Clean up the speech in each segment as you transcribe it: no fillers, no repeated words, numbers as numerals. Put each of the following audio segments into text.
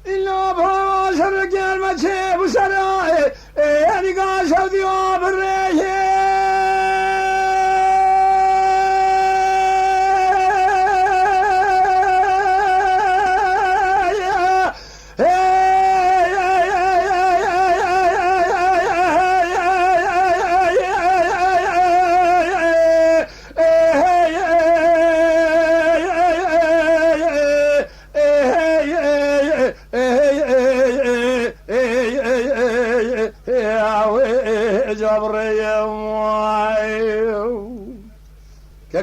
إلا بها شر gelmece bu saray yani gaşa diyor bir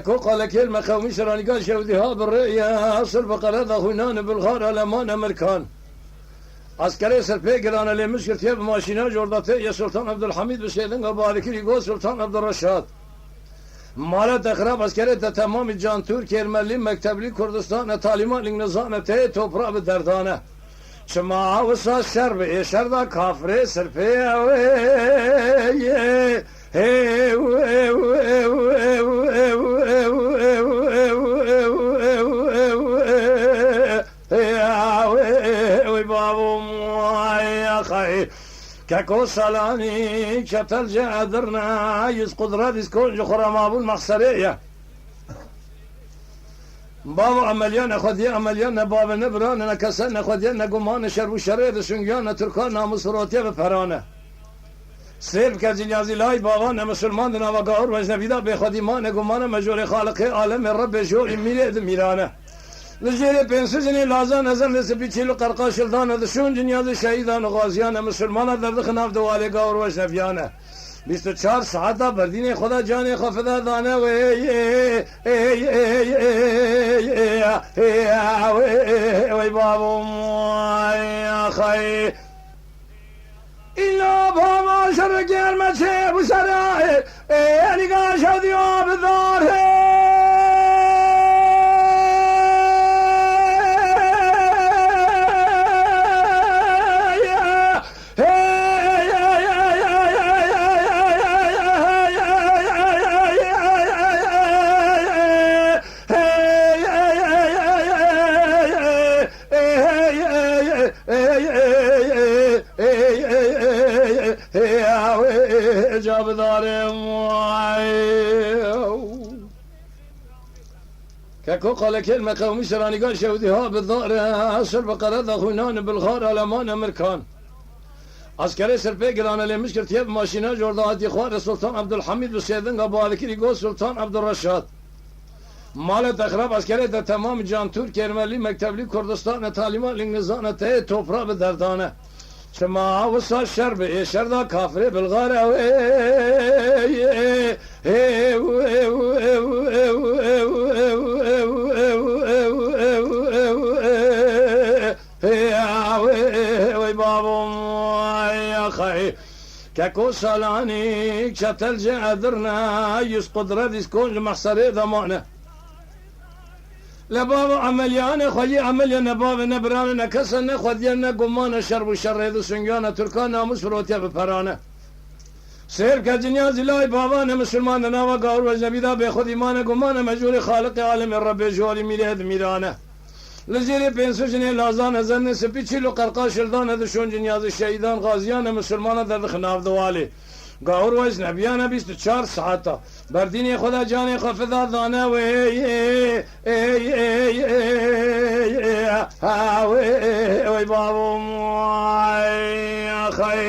كو قال كلمة خومي شراني قال شوديها بالرئية أصل بقلادة هنان بالغار ألمان أمريكان عسكري سربيقر أنا اللي مشكل تيب ماشينا جورداتي يا سلطان عبد الحميد بسيدن قبالكي يقول سلطان عبد الرشاد مالت اخراب عسكري تمام جان تركيا الملي مكتبلي كردستان تعليمات النظام تي توبرا بدردانه شما وسا شرب شردا كافري سربي كاكو سالاني كتل جادرنا يز قدرات يسكون جخرا مابو المخسرية بابا عمليانا خديا عمليانا بابا نبرانا كسانا خديانا قمان شربو شريد سنجانا تركانا مصروتيا بفرانا سير كجنيازي لاي بابانا مسلمان دنا وقاور وجنبيدا بخديمانا قمانا مجوري خالقي عالم الرب جوري ميلاد ميرانا لجيري بينسجني لازان ازن لسبيتشيلو قرقاش الدانا دشون جنيازي شهيدان وغازيانا مسلمانا دردخ ناف دوالي قاور وجنبيانا 24 ساعتا بردين خدا جاني خفدا دانا وي بابو يا خي إلا بابا شر gelmece bu saray yani gaşa diyor bedar كاكو قال كلمة قومي شراني قال شوديها بالظهر أصل بقلادة هنان بالغار ألمان أمريكان عسكري سربيقر أنا اللي مشكل تيب ماشينا جورداتي خوار سلطان عبد الحميد بسيدن قبالكي يقول سلطان عبد الرشاد مالت اخراب عسكري تمام جان تركيا الملي مكتبلي كردستان تعليمات النظام تي توبرا بدردانه شما وسا شرب شردا كافري بالغار وي بابو يا خي كاكو سالاني كتل جادرنا يس قدرات يسكون محصري ضمانه لبابا عمليانا خلي عمليانا بابا نبرانا كسنا خدينا قمانا شرب وشر هذا سنجانا تركانا مسفروتيا بفرانا سير كجنياز لاي بابانا مسلمان ناوا قاور وجنبيدا بخد ايمانا قمانا مجوري خالق عالم الرب جوالي ميلاد ميرانا لجيري بينسجني لازان زن سبيتشيلو قرقاش الدان دشون جنياز الشهيدان غازيانا مسلمان در خناف دوالي قاور وجنبيانا 24 ساعتا برديني خدا جاني خفضا دانا وي بابو يا خي